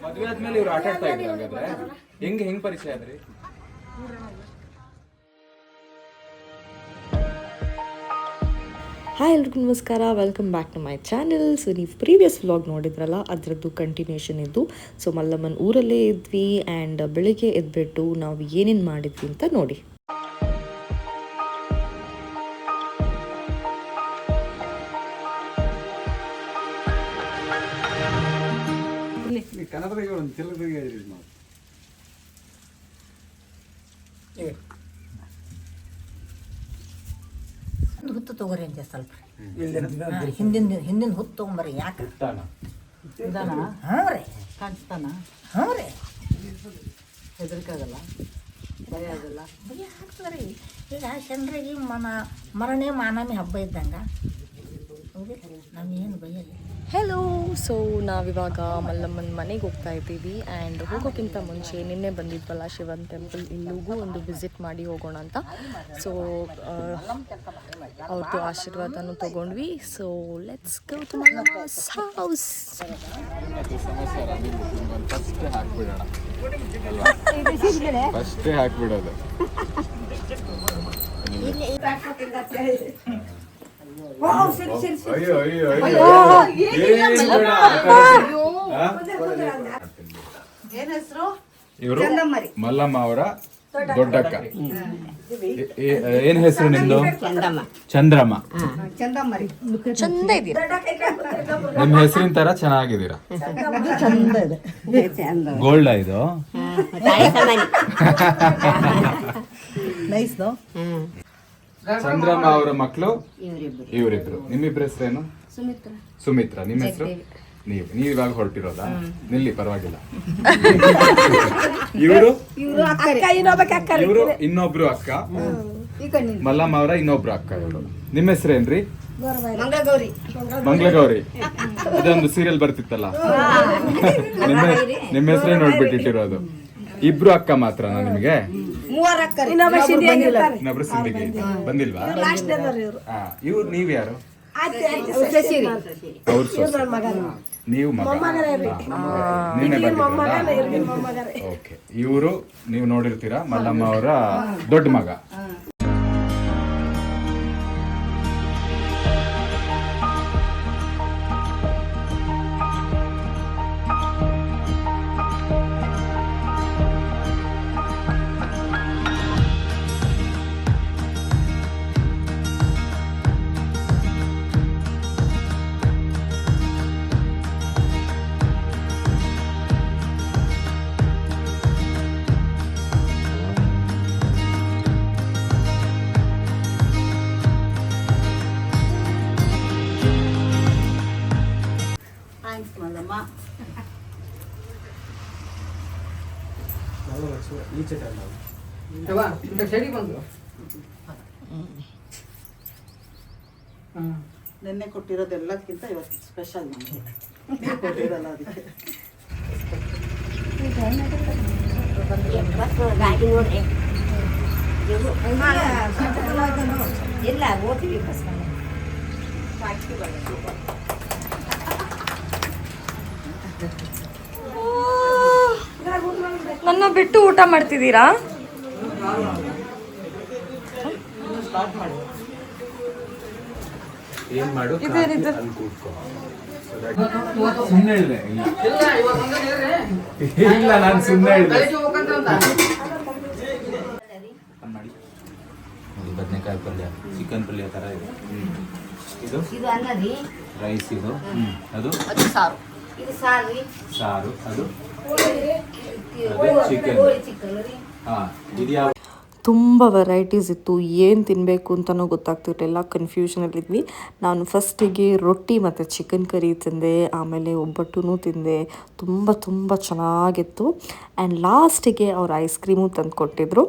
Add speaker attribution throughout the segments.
Speaker 1: ಮದುವೆ ಆದ್ಮೇಲೆ ಇವ್ರು ಆಟ ಆಡ್ತಾ ಇದ್ರು ಹಾಗಾದ್ರೆ ಹೆಂಗ್ ಪರಿಚಯ ಆದ್ರಿ?
Speaker 2: ಹಾಯ್ ಎಲ್ರಿಗೂ ನಮಸ್ಕಾರ, welcome back to my channel. So ನೀವು ಪ್ರೀವಿಯಸ್ ವ್ಲಾಗ್ ನೋಡಿದ್ರಲ್ಲ, ಅದರದ್ದು ಕಂಟಿನ್ಯೂಷನ್ ಇದ್ದು. ಸೊ ಮಲ್ಲಮ್ಮನ ಊರಲ್ಲೇ ಇದ್ವಿ ಆ್ಯಂಡ್ ಬೆಳಿಗ್ಗೆ ಎದ್ಬಿಟ್ಟು ನಾವು ಏನೇನು ಮಾಡಿದ್ವಿ ಅಂತ ನೋಡಿ.
Speaker 3: ಹುತ್ತು ತಗೋರಿ ಅಂತ ಸ್ವಲ್ಪ ಹಿಂದಿನ ಹುತ್ತು ತಗೊಂಬರ್ರಿ. ಯಾಕೆ ಹಾಂ ರೀ ಕಾಣಿಸ್ತಾನ? ಹಾಂ ರೀ, ಹೆದರಿಕೆ ಆಗಲ್ಲ, ಭಯ ಆಗಲ್ಲ, ಭಯ ಆಗ್ತದ್ರಿ. ಈಗ ಚಂದ್ರಿಗೆ ಮರಣೆ ಮಾನಮಿ ಹಬ್ಬ ಇದ್ದಂಗೆ ನಮಗೇನು ಭಯ ಇಲ್ಲ.
Speaker 2: ಹೆಲೋ, ಸೊ ನಾವಿವಾಗ ಮಲ್ಲಮ್ಮನ ಮನೆಗೆ ಹೋಗ್ತಾ ಇದ್ದೀವಿ ಆ್ಯಂಡ್ ಹೋಗೋಕ್ಕಿಂತ ಮುಂಚೆ ನಿನ್ನೆ ಬಂದಿದ್ವಲ್ಲ ಶಿವನ್ ಟೆಂಪಲ್, ಇಲ್ಲಿಗೂ ಒಂದು ವಿಸಿಟ್ ಮಾಡಿ ಹೋಗೋಣ ಅಂತ. ಸೊ ಅವ್ರದ್ದು ಆಶೀರ್ವಾದನೂ ತೊಗೊಂಡ್ವಿ. So let's go to Mallamma's house.
Speaker 1: ಫಸ್ಟೇ ಹಾಕ್ಬಿಡೋದು. ಇವರು ಮಲ್ಲಮ್ಮ ಅವರ ದೊಡ್ಡಕ್ಕ. ಏನ್ ಹೆಸರು ನಿಮ್ದು? ಚಂದ್ರಮ್ಮ.
Speaker 2: ಚಂದ ಇದೀರಾ,
Speaker 1: ನಿಮ್ ಹೆಸರಿನ ತರ ಚೆನ್ನಾಗಿದ್ದೀರಾ. ಗೋಲ್ಡ್ ಇದು. ಚಂದ್ರಮ್ಮ ಅವರ ಮಕ್ಕಳು ಇವರಿಬ್ರು. ನಿಮ್ಮಿಬ್ರ ಹೆಸರೇನು? ಸುಮಿತ್ರಾ. ನಿಮ್ಮ ಹೆಸರು? ನೀವು ಇವಾಗ ಹೊರಟಿರೋದಾ? ನಿಲ್ಲಿ, ಪರವಾಗಿಲ್ಲ. ಇವರು ಇನ್ನೊಬ್ರು ಅಕ್ಕ, ಮಲ್ಲಮ್ಮ ಅವರ ಇನ್ನೊಬ್ರು ಅಕ್ಕ. ಇವರು. ನಿಮ್ಮ ಹೆಸರೇನ್ರಿ? ಮಂಗಳಗೌರಿ. ಅದೊಂದು ಸೀರಿಯಲ್ ಬರ್ತಿತ್ತಲ್ಲ, ನಿಮ್ಮ ಹೆಸರೇ ನೋಡ್ಬಿಟ್ಟಿಟ್ಟಿರೋದು. ಇಬ್ರು ಅಕ್ಕ ಮಾತ್ರನಾ ನಿಮಗೆ? ಇನ್ನೊಬ್ರು ಸಿಂಧಿಗೆ ಬಂದಿಲ್ವಾ? ಇವ್ರು ನೀವ್ ಯಾರು? ಅವ್ರ ನೀವು ಮಗ. ನಿನ್ನೆ ಬಂದಿದ್ರಲ್ಲ? ಓಕೆ. ಇವರು ನೀವು ನೋಡಿರ್ತೀರಾ, ಮಲ್ಲಮ್ಮ ಅವರ ದೊಡ್ಡ ಮಗ.
Speaker 3: ನಿನ್ನೆ ಕೊಟ್ಟಿರೋದೆಲ್ಲಕ್ಕಿಂತ ಇವತ್ತು ಸ್ಪೆಷಲ್ ನಮಗೆ ಕೊಟ್ಟಿರಲ್ಲ, ಅದಕ್ಕೆ ಎಲ್ಲ ಓದ್ತೀವಿ.
Speaker 2: ನನ್ನ ಬಿಟ್ಟು ಊಟ ಮಾಡ್ತಿದ್ದೀರಾ?
Speaker 1: ಏನ್ ಮಾಡು?
Speaker 2: ಇದೇನಿದು?
Speaker 1: ಸುಮ್ಮನೆ ಹೇಳಿದೆ. ಇಲ್ಲ, ನಾನು ಸುಮ್ಮನೆ ಹೇಳಿದೆ. ಬದನೆಕಾಯಿ ಪಲ್ಯ, ಚಿಕನ್ ಪಲ್ಯ ತರ ಇದೆ.
Speaker 3: ಇದು ಅಲ್ಲ ರೀ
Speaker 1: ರೈಸ್. ಇದು ಅದು
Speaker 3: ಸಾರು. ಇದು
Speaker 1: ಸಾರು. ಅದು ಚಿಕನ್. ಹಾ, ಇದು ಯಾವ?
Speaker 2: ತುಂಬ ವೆರೈಟೀಸ್ ಇತ್ತು, ಏನು ತಿನ್ನಬೇಕು ಅಂತಲೂ ಗೊತ್ತಾಗ್ತಿರಲಿಲ್ಲ, ಕನ್ಫ್ಯೂಷನಲ್ಲಿದ್ವಿ. ನಾನು ಫಸ್ಟಿಗೆ ರೊಟ್ಟಿ ಮತ್ತು ಚಿಕನ್ ಕರಿ ತಿಂದೆ, ಆಮೇಲೆ ಒಬ್ಬಟ್ಟೂ ತಿಂದೆ. ತುಂಬ ತುಂಬ ಚೆನ್ನಾಗಿತ್ತು. ಆ್ಯಂಡ್ ಲಾಸ್ಟಿಗೆ ಅವ್ರು ಐಸ್ ಕ್ರೀಮು ತಂದು ಕೊಟ್ಟಿದ್ರು.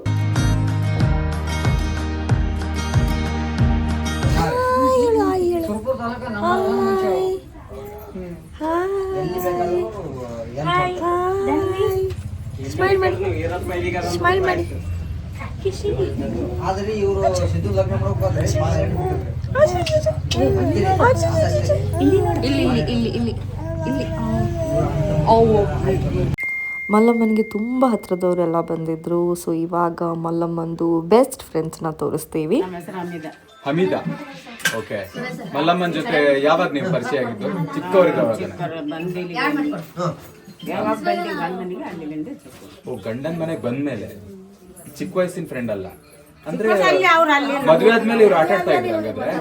Speaker 3: ಆದ್ರೆ ಇವರು ಸಿದ್ದು ಲಗ್ನ ಮಾಡೋಕೆ
Speaker 2: ಮಲ್ಲಮ್ಮನಿಗೆ ತುಂಬ ಹತ್ರದವರೆಲ್ಲ ಬಂದಿದ್ರು. ಸೊ ಇವಾಗ ಮಲ್ಲಮ್ಮಂದು ಬೆಸ್ಟ್ ಫ್ರೆಂಡ್ಸ್ನ ತೋರಿಸ್ತೀವಿ.
Speaker 1: ಹಮೀದಾ. ಓಕೆ. ಮಲ್ಲಮ್ಮನ ಜೊತೆ ಯಾವಾಗ ನೀವು ಪರಿಚಯ ಆಗಿದ್ದು? ಚಿಕ್ಕವರಿರುವಾಗ? ಓ, ಗಂಡನ ಮನೆಗೆ ಬಂದ್ಮೇಲೆ ಚಿಕ್ಕ ವಯಸ್ಸಿನ ಫ್ರೆಂಡ್ ಅಲ್ಲ ಅಂದ್ರೆ ಮದುವೆ ಆದ್ಮೇಲೆ ಇವ್ರು ಆಟ ಆಡ್ತಾ ಇದ್ರು. ಹಾಗಾದ್ರೆ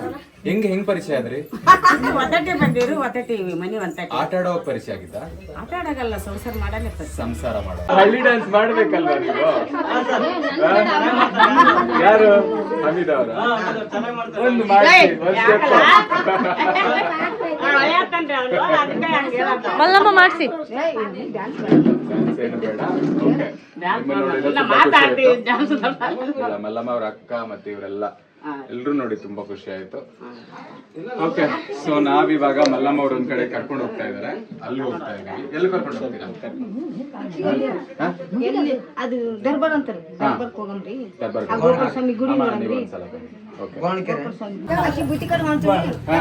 Speaker 1: ಹೆಂಗ್ ಪರಿಚಯ ಆದ್ರಿ?
Speaker 3: ಬಂದಿರು ಮನೆ
Speaker 1: ಆಟ ಆಡೋ ಪರಿಚಯ ಆಗಿದ್ದ?
Speaker 3: ಆಟ ಆಡಗಲ್ಲ, ಸಂಸಾರ ಮಾಡಲ್ಲ.
Speaker 1: ಸಂಸಾರ ಮಾಡೋ ಹಳ್ಳಿ ಡ್ಯಾನ್ಸ್ ಮಾಡ್ಬೇಕಲ್ವಾ ನೀವು? ಯಾರು? ಹಮೀದಾ ಅವರ? ಒಂದು ಮಾಡಿ
Speaker 2: ಮಲ್ಲಮ್ಮ ಮಾಡಿಸಿ.
Speaker 1: ಮಲ್ಲಮ್ಮ ಅವ್ರ ಅಕ್ಕ ಮತ್ತೆ ಇವರೆಲ್ಲ ಎಲ್ರು ನೋಡಿ ತುಂಬಾ ಖುಷಿ ಆಯ್ತು. ಓಕೆ, ಸೊ ನಾವಿವಾಗ ಮಲ್ಲಮ್ಮ ಅವ್ರ ಒಂದ್ ಕಡೆ ಕರ್ಕೊಂಡು ಹೋಗ್ತಾ ಇದಾರೆ, ಅಲ್ಲಿ ಹೋಗ್ತಾ ಇದೀವಿ. ಎಲ್ಲಿ ಕರ್ಕೊಂಡು ಹೋಗ್ತೀರಾ?
Speaker 3: ದರ್ಬಾರ್ ಅಂತಾರೆ, ದರ್ಬಾರ್ಕ್ ಹೋಗಮ್ರಿ. ಅಕ್ಕಿ ಬುಟ್ಟಿ ಕಡೆ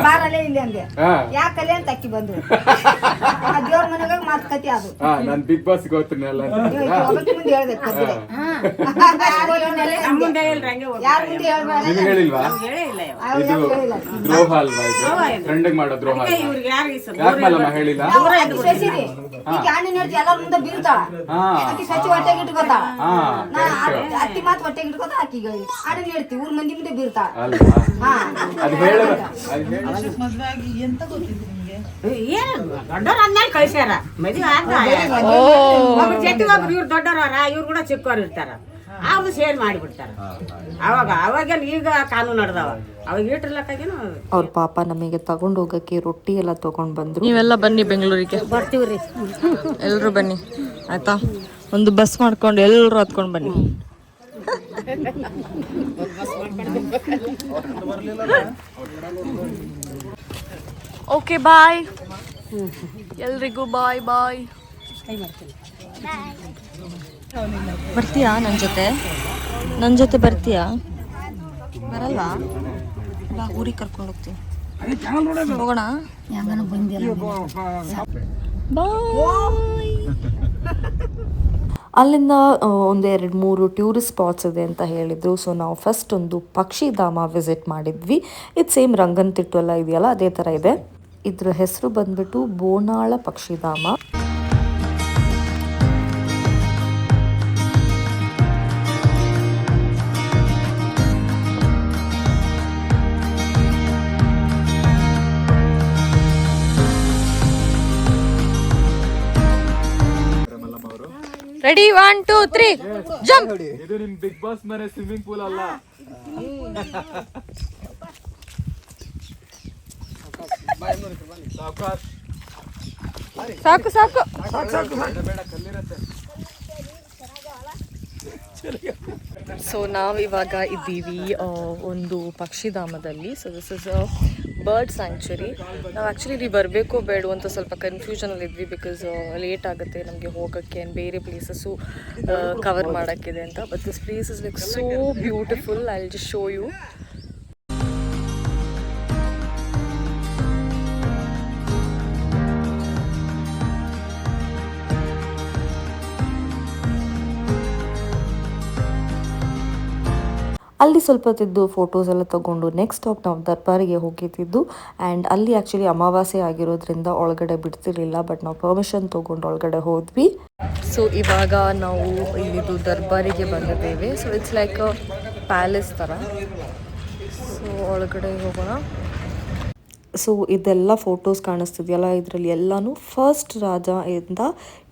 Speaker 3: ಬಾರಲ್ಲೇ ಇಲ್ಲಿ ಅಂದೆ, ಯಾಕಲೆ ಅಂತ ಅಕ್ಕಿ ಬಂದು ದೇವ್ರ ಮನೆಗ ಮಾತ್ ಕತಿ ಅದು.
Speaker 1: ನಾನ್ ಬಿಗ್ ಬಾಸ್ ಹೋಗ್ತೀನಿ ಎಲ್ಲ
Speaker 3: ಮುಂದೆ ಹೇಳ್ದೆ ಯಾರ ಮುಂದೆ ಹೇಳ್ಬೇಡ.
Speaker 1: ಹೇಳಿಲ್ವಾ? ಇದು ದ್ರೋಹ ಅಲ್ವಾ? ಇದು ಫ್ರೆಂಡ್ ಮಾಡೋ ದ್ರೋಹ. ಯಾಕೆ ಮಲ್ಲಮ್ಮ ಹೇಳಿಲ್ಲ?
Speaker 3: ಎಲ್ಲರ ಮುಂದೆ ಬೀಳ್ತಾಳ, ಅಕ್ಕಿ ಸ್ವಚ್ಛ ಹೊಟ್ಟೆಗೆ ಇಟ್ಕೋತಾಳ, ಅತ್ತಿ ಮಾತ್ ಹೊಟ್ಟೆಗೆ ಇಟ್ಕೋತ ಅಕ್ಕಿಗೆ ಆಡಿ ಹೇಳ್ತೀವಿ, ಊರ್ ಮಂದಿ ಮುಂದೆ ಬೀಳ್ತಾಳ. ದೊಡ್ಡವ್ರ ಅಂದ್ಮೇಲೆ ಕಳ್ಸ್ಯಾರ, ಮದ್ವೆ ಜೊತೆಗೊಬ್ರು ಇವ್ರು ದೊಡ್ಡವ್ರ, ಇವ್ರು ಕೂಡ ಚಿಕ್ಕವ್ರು ಇರ್ತಾರ, ಅವ್ರು ಸೇರ್ ಮಾಡಿಬಿಡ್ತಾರ. ಅವಾಗೇನು ಈಗ ಕಾನೂನು ನಡೆದವ, ಅವಾಗ ಇಟ್ಟಿರ್ಲಕ್ಕಾಗೇನು.
Speaker 2: ಅವ್ರ ಪಾಪ ನಮಗೆ ತಗೊಂಡು ಹೋಗಕ್ಕೆ ರೊಟ್ಟಿ ಎಲ್ಲ ತಗೊಂಡ್ ಬಂದ್ರು. ನೀವೆಲ್ಲ ಬನ್ನಿ ಬೆಂಗಳೂರಿಗೆ.
Speaker 3: ಬರ್ತೀವ್ರಿ,
Speaker 2: ಎಲ್ರು ಬನ್ನಿ ಆಯ್ತಾ. ಒಂದು ಬಸ್ ಮಾಡ್ಕೊಂಡು ಎಲ್ರು ಹತ್ಕೊಂಡ್ ಬನ್ನಿ. ಓಕೆ, ಬಾಯ್ ಎಲ್ರಿಗೂ. ಬಾಯ್ ಬಾಯ್. ಬರ್ತೀಯಾ ನನ್ನ ಜೊತೆ ಬರ್ತೀಯಾ? ಬರಲ್ಲ? ಬಾ, ಊರಿಗೆ ಕರ್ಕೊಂಡು ಹೋಗ್ತೀನಿ. ಹೋಗೋಣ. ಬಾಯ್. ಅಲ್ಲಿಂದ ಒಂದು 2-3 ಟೂರಿಸ್ಟ್ ಸ್ಪಾಟ್ಸ್ ಇದೆ ಅಂತ ಹೇಳಿದ್ರು. ಸೊ ನಾವು ಫಸ್ಟ್ ಒಂದು ಪಕ್ಷಿಧಾಮ ವಿಸಿಟ್ ಮಾಡಿದ್ವಿ. ಇದು ಸೇಮ್ ರಂಗನತಿಟ್ಟು ಎಲ್ಲ ಇದೆಯಲ್ಲ, ಅದೇ ಥರ ಇದೆ. ಇದ್ರ ಹೆಸರು ಬಂದ್ಬಿಟ್ಟು ಬೋನಾಳ ಪಕ್ಷಿಧಾಮ. Ready, 1 2 3 jump.
Speaker 1: ಇದು ನಿಮ್ ಬಿಗ್ ಬಾಸ್ ಮನೆ ಸ್ವಿಮ್ಮಿಂಗ್ ಪೂಲ್ ಅಲ್ಲ.
Speaker 2: ಸಾಕು ಸಾಕು. ಸೊ ನಾವಿವಾಗ ಇದ್ದೀವಿ ಒಂದು ಪಕ್ಷಿಧಾಮದಲ್ಲಿ. So this is a bird sanctuary. ನಾವು ಆ್ಯಕ್ಚುಲಿ ಇಲ್ಲಿ ಬರಬೇಕೋ ಬೇಡ ಅಂತ ಸ್ವಲ್ಪ ಕನ್ಫ್ಯೂಷನಲ್ಲಿ ಇದ್ವಿ, ಬಿಕಾಸ್ ಲೇಟ್ ಆಗುತ್ತೆ ನಮಗೆ ಹೋಗೋಕ್ಕೆ, ಬೇರೆ ಪ್ಲೇಸಸ್ಸು ಕವರ್ ಮಾಡೋಕ್ಕಿದೆ ಅಂತ. But this place is like so beautiful. I will just show you. ಅಲ್ಲಿ ಸ್ವಲ್ಪ ಹೊತ್ತಿದ್ದು ಫೋಟೋಸ್ ಎಲ್ಲ ತೊಗೊಂಡು ನೆಕ್ಸ್ಟ್ ಸ್ಟಾಪ್ ನಾವು ದರ್ಬಾರಿಗೆ ಹೋಗಿದ್ದಿದ್ದು. ಆ್ಯಂಡ್ ಅಲ್ಲಿ ಆ್ಯಕ್ಚುಲಿ ಅಮಾವಾಸ್ಯೆ ಆಗಿರೋದ್ರಿಂದ ಒಳಗಡೆ ಬಿಡ್ತಿರ್ಲಿಲ್ಲ, ಬಟ್ ನಾವು ಪರ್ಮಿಷನ್ ತೊಗೊಂಡು ಒಳಗಡೆ ಹೋದ್ವಿ. ಸೊ ಇವಾಗ ನಾವು ಇಲ್ಲಿದ್ದು ದರ್ಬಾರಿಗೆ ಬಂದಿದ್ದೇವೆ. So it's like a palace ಥರ. ಸೊ ಒಳಗಡೆ ಹೋಗೋಣ. ಸೊ ಇದೆಲ್ಲ ಫೋಟೋಸ್ ಕಾಣಿಸ್ತಿದೆಯಲ್ಲ, ಇದರಲ್ಲಿ ಎಲ್ಲನೂ ಫಸ್ಟ್ ರಾಜ ಇಂದ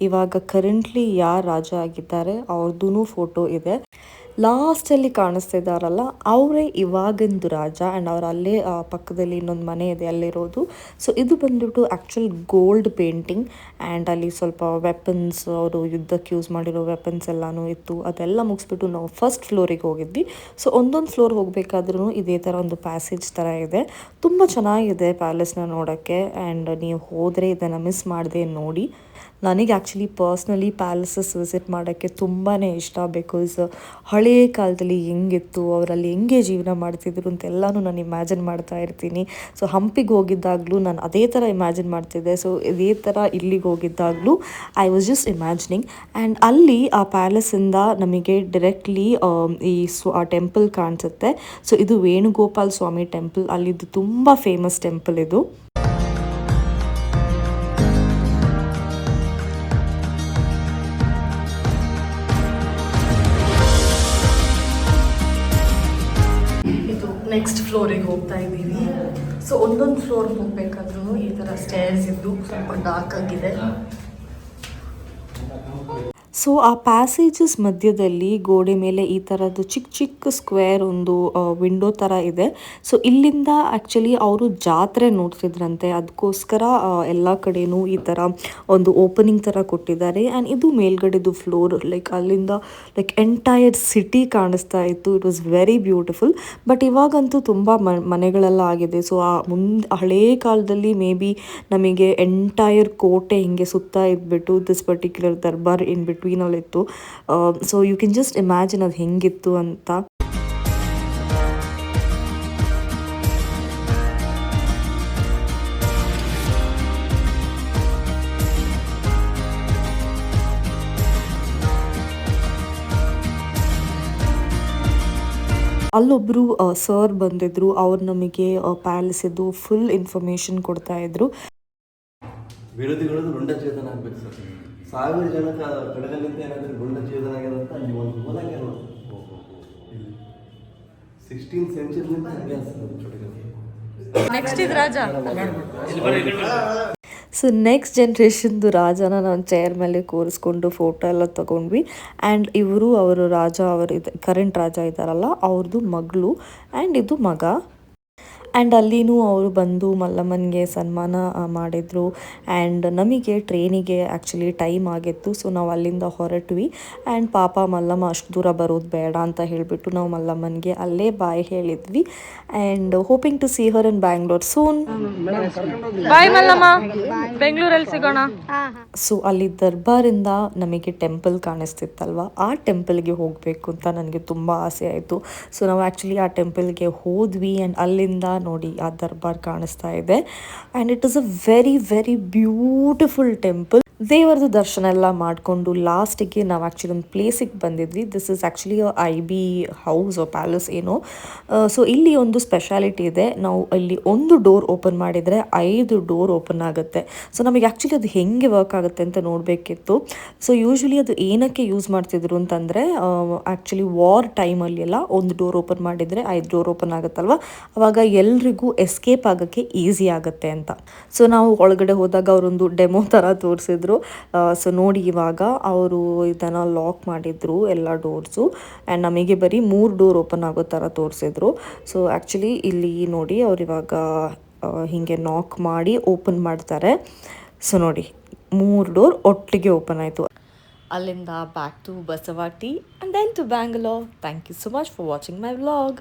Speaker 2: ಇವಾಗ ಕರೆಂಟ್ಲಿ ಯಾರು ರಾಜ ಆಗಿದ್ದಾರೆ ಅವ್ರದ್ದು ಫೋಟೋ ಇದೆ. ಲಾಸ್ಟಲ್ಲಿ ಕಾಣಿಸ್ತಿದ್ದಾರಲ್ಲ ಅವರೇ ಇವಾಗಿಂದು ರಾಜ. ಆ್ಯಂಡ್ ಅವ್ರು ಅಲ್ಲೇ ಪಕ್ಕದಲ್ಲಿ ಇನ್ನೊಂದು ಮನೆ ಇದೆ ಅಲ್ಲಿರೋದು. ಸೊ ಇದು ಬಂದ್ಬಿಟ್ಟು ಆ್ಯಕ್ಚುಲ್ ಗೋಲ್ಡ್ ಪೇಂಟಿಂಗ್. ಆ್ಯಂಡ್ ಅಲ್ಲಿ ಸ್ವಲ್ಪ ವೆಪನ್ಸ್, ಅವರು ಯುದ್ಧಕ್ಕೆ ಯೂಸ್ ಮಾಡಿರೋ ವೆಪನ್ಸ್ ಎಲ್ಲನೂ ಇತ್ತು. ಅದೆಲ್ಲ ಮುಗಿಸ್ಬಿಟ್ಟು ನಾವು ಫಸ್ಟ್ ಫ್ಲೋರಿಗೆ ಹೋಗಿದ್ವಿ. ಸೊ ಒಂದೊಂದು ಫ್ಲೋರ್ ಹೋಗಬೇಕಾದ್ರೂ ಇದೇ ಥರ ಒಂದು ಪ್ಯಾಸೇಜ್ ಥರ ಇದೆ. ತುಂಬ ಚೆನ್ನಾಗಿದೆ ಪ್ಯಾಲೇಸ್ನ ನೋಡೋಕ್ಕೆ. ಆ್ಯಂಡ್ ನೀವು ಹೋದರೆ ಇದನ್ನು ಮಿಸ್ ಮಾಡದೆ ನೋಡಿ. ನನಗೆ ಆ್ಯಕ್ಚುಲಿ ಪರ್ಸ್ನಲಿ ಪ್ಯಾಲೇಸಸ್ ವಿಸಿಟ್ ಮಾಡೋಕ್ಕೆ ತುಂಬಾ ಇಷ್ಟ. ಬಿಕಾಸ್ ಹಳೆಯ ಕಾಲದಲ್ಲಿ ಹೆಂಗಿತ್ತು, ಅವರಲ್ಲಿ ಹೆಂಗೆ ಜೀವನ ಮಾಡ್ತಿದ್ರು ಅಂತೆಲ್ಲನೂ ನಾನು ಇಮ್ಯಾಜಿನ್ ಮಾಡ್ತಾ ಇರ್ತೀನಿ. ಸೊ ಹಂಪಿಗೆ ಹೋಗಿದ್ದಾಗಲೂ ನಾನು ಅದೇ ಥರ ಇಮ್ಯಾಜಿನ್ ಮಾಡ್ತಿದ್ದೆ. ಸೊ ಇದೇ ಥರ ಇಲ್ಲಿಗೆ ಹೋಗಿದ್ದಾಗಲೂ I was just imagining. And ಅಲ್ಲಿ ಆ ಪ್ಯಾಲೇಸಿಂದ ನಮಗೆ ಡೈರೆಕ್ಟ್ಲಿ ಆ ಟೆಂಪಲ್ ಕಾಣಿಸುತ್ತೆ. ಸೊ ಇದು ವೇಣುಗೋಪಾಲ್ ಸ್ವಾಮಿ ಟೆಂಪಲ್, ಅಲ್ಲಿದ್ದು ತುಂಬ ಫೇಮಸ್ ಟೆಂಪಲ್ ಇದು. ನೆಕ್ಸ್ಟ್ ಫ್ಲೋರಿಗೆ ಹೋಗ್ತಾ ಇದ್ದೀವಿ. ಸೊ ಒಂದೊಂದು ಫ್ಲೋರ್ ಹೋಗ್ಬೇಕಾದ್ರೂ ಈ ಥರ ಸ್ಟೇರ್ಸ್ ಇದ್ದು ಸ್ವಲ್ಪ ಡಾರ್ಕ್ ಆಗಿದೆ. ಸೊ ಆ ಪ್ಯಾಸೇಜಸ್ ಮಧ್ಯದಲ್ಲಿ ಗೋಡೆ ಮೇಲೆ ಈ ಥರದ್ದು ಚಿಕ್ಕ ಚಿಕ್ಕ ಸ್ಕ್ವೇರ್ ಒಂದು ವಿಂಡೋ ಥರ ಇದೆ. ಸೊ ಇಲ್ಲಿಂದ ಆ್ಯಕ್ಚುಲಿ ಅವರು ಜಾತ್ರೆ ನೋಡ್ತಿದ್ರಂತೆ, ಅದಕ್ಕೋಸ್ಕರ ಎಲ್ಲ ಕಡೆನೂ ಈ ಥರ ಒಂದು ಓಪನಿಂಗ್ ಥರ ಕೊಟ್ಟಿದ್ದಾರೆ. ಆ್ಯಂಡ್ ಇದು ಮೇಲ್ಗಡೆದು ಫ್ಲೋರ್, ಲೈಕ್ ಅಲ್ಲಿಂದ ಲೈಕ್ ಎಂಟೈರ್ ಸಿಟಿ ಕಾಣಿಸ್ತಾ ಇತ್ತು. It was very beautiful. But ಇವಾಗಂತೂ ತುಂಬ ಮನೆಗಳೆಲ್ಲ ಆಗಿದೆ. ಸೊ ಆ ಹಳೇ ಕಾಲದಲ್ಲಿ ಮೇ ಬಿ ನಮಗೆ ಎಂಟೈರ್ ಕೋಟೆ ಹಿಂಗೆ ಸುತ್ತಾ ಇದ್ಬಿಟ್ಟು ದಿಸ್ ಪರ್ಟಿಕ್ಯುಲರ್ ದರ್ಬಾರ್ ಇನ್ ಬಿಟ್ವೀನಲ್ಲಿತ್ತು. So you can just imagine ಅದು ಹೆಂಗಿತ್ತು ಅಂತ. ಅಲ್ಲೊಬ್ಬರು ಸರ್ ಬಂದಿದ್ರು, ಅವ್ರು ನಮಗೆ ಪ್ಯಾಲೇಸಿದ್ದು ಫುಲ್ ಇನ್ಫಾರ್ಮೇಷನ್ ಕೊಡ್ತಾ ಇದ್ರು.
Speaker 4: ವಿರೋಧಿಗಳು ರುಂಡ ಚೇತನ ಆಗ್ಬೇಕು ಸರ್. 1000 ಜನಕ್ಕೆ ಕಡಗಲಿಂದ ಏನಾದರೂ ರುಂಡ ಚೇತನ ಆಗ್ಯದಂತ ಅಲ್ಲಿ ಒಂದು ಮೂಲಂಗೆ ನೋಡಿ 16th ಸೆಂಚುರಿನಿಂದ ಹಂಗೆ
Speaker 2: ನೆಕ್ಸ್ಟ್ ಇದು ರಾಜ. ಸೊ ನೆಕ್ಸ್ಟ್ ಜನ್ರೇಷನ್ದು ರಾಜನ ನಾವು ಚೇರ್ ಮೇಲೆ ಕೂರಿಸ್ಕೊಂಡು ಫೋಟೋ ಎಲ್ಲ ತೊಗೊಂಡ್ವಿ. ಆ್ಯಂಡ್ ಇವರು ಅವರು ರಾಜ, ಅವರು ಕರೆಂಟ್ ರಾಜ ಇದ್ದಾರಲ್ಲ ಅವ್ರದ್ದು ಮಗಳು ಆ್ಯಂಡ್ ಇದು ಮಗ. ಆ್ಯಂಡ್ ಅಲ್ಲಿನೂ ಅವರು ಬಂದು ಮಲ್ಲಮ್ಮನಿಗೆ ಸನ್ಮಾನ ಮಾಡಿದರು. ಆ್ಯಂಡ್ ನಮಗೆ ಟ್ರೈನಿಗೆ ಆ್ಯಕ್ಚುಲಿ ಟೈಮ್ ಆಗಿತ್ತು. ಸೊ ನಾವು ಅಲ್ಲಿಂದ ಹೊರಟ್ವಿ. ಆ್ಯಂಡ್ ಪಾಪ ಮಲ್ಲಮ್ಮ ಅಷ್ಟು ದೂರ ಬರೋದು ಬೇಡ ಅಂತ ಹೇಳಿಬಿಟ್ಟು ನಾವು ಮಲ್ಲಮ್ಮನಿಗೆ ಅಲ್ಲೇ ಬಾಯ್ ಹೇಳಿದ್ವಿ. And hoping to see her in Bangalore soon. Bye Mallamma, ಬೆಂಗಳೂರಲ್ಲಿ ಸಿಗೋಣ. ಸೊ ಅಲ್ಲಿ ದರ್ಬಾರಿಂದ ನಮಗೆ ಟೆಂಪಲ್ ಕಾಣಿಸ್ತಿತ್ತಲ್ವ, ಆ ಟೆಂಪಲ್ಗೆ ಹೋಗಬೇಕು ಅಂತ ನನಗೆ ತುಂಬ ಆಸೆ ಆಯಿತು. ಸೊ ನಾವು ಆ್ಯಕ್ಚುಲಿ ಆ ಟೆಂಪಲ್ಗೆ ಹೋದ್ವಿ. ಆ್ಯಂಡ್ ಅಲ್ಲಿಂದ ನೋಡಿ ಆ ದರ್ಬಾರ್ ಕಾಣಿಸ್ತಾ ಇದೆ. And it is a very very beautiful temple. ದೇವರದು ದರ್ಶನ ಎಲ್ಲ ಮಾಡಿಕೊಂಡು ಲಾಸ್ಟಿಗೆ ನಾವು ಆ್ಯಕ್ಚುಲಿ ಒಂದು ಪ್ಲೇಸಿಗೆ ಬಂದಿದ್ವಿ. This is actually IB house palace ಏನೋ. ಸೊ ಇಲ್ಲಿ ಒಂದು ಸ್ಪೆಷಾಲಿಟಿ ಇದೆ. ನಾವು ಇಲ್ಲಿ ಒಂದು ಡೋರ್ ಓಪನ್ ಮಾಡಿದರೆ 5 ಡೋರ್ ಓಪನ್ ಆಗುತ್ತೆ. ಸೊ ನಮಗೆ ಆ್ಯಕ್ಚುಲಿ ಅದು ಹೆಂಗೆ ವರ್ಕ್ ಆಗುತ್ತೆ ಅಂತ ನೋಡಬೇಕಿತ್ತು. ಸೊ ಯೂಶ್ವಲಿ ಅದು ಏನಕ್ಕೆ ಯೂಸ್ ಮಾಡ್ತಿದ್ರು ಅಂತಂದರೆ ಆ್ಯಕ್ಚುಲಿ ವಾರ್ ಟೈಮಲ್ಲಿ ಎಲ್ಲ ಒಂದು ಡೋರ್ ಓಪನ್ ಮಾಡಿದರೆ 5 ಡೋರ್ ಓಪನ್ ಆಗುತ್ತಲ್ವ, ಅವಾಗ ಎಲ್ರಿಗೂ ಎಸ್ಕೇಪ್ ಆಗೋಕ್ಕೆ ಈಸಿ ಆಗುತ್ತೆ ಅಂತ. ಸೊ ನಾವು ಒಳಗಡೆ ಹೋದಾಗ ಅವರೊಂದು ಡೆಮೋ ಥರ ತೋರಿಸಿದ್ರು. ಸೊ ನೋಡಿ ಇವಾಗ ಅವರು ಇದನ್ನು ಲಾಕ್ ಮಾಡಿದ್ರು ಎಲ್ಲ ಡೋರ್ಸು. ಆ್ಯಂಡ್ ನಮಗೆ ಬರೀ 3 ಡೋರ್ ಓಪನ್ ಆಗೋ ಥರ ತೋರಿಸಿದ್ರು. ಸೊ ಆ್ಯಕ್ಚುಲಿ ಇಲ್ಲಿ ನೋಡಿ ಅವ್ರು ಇವಾಗ ಹೀಗೆ ನಾಕ್ ಮಾಡಿ ಓಪನ್ ಮಾಡ್ತಾರೆ. ಸೊ ನೋಡಿ 3 ಡೋರ್ ಒಟ್ಟಿಗೆ ಓಪನ್ ಆಯಿತು. ಅಲ್ಲಿಂದ back to Basavati and then to Bangalore. Thank you so much for watching my vlog.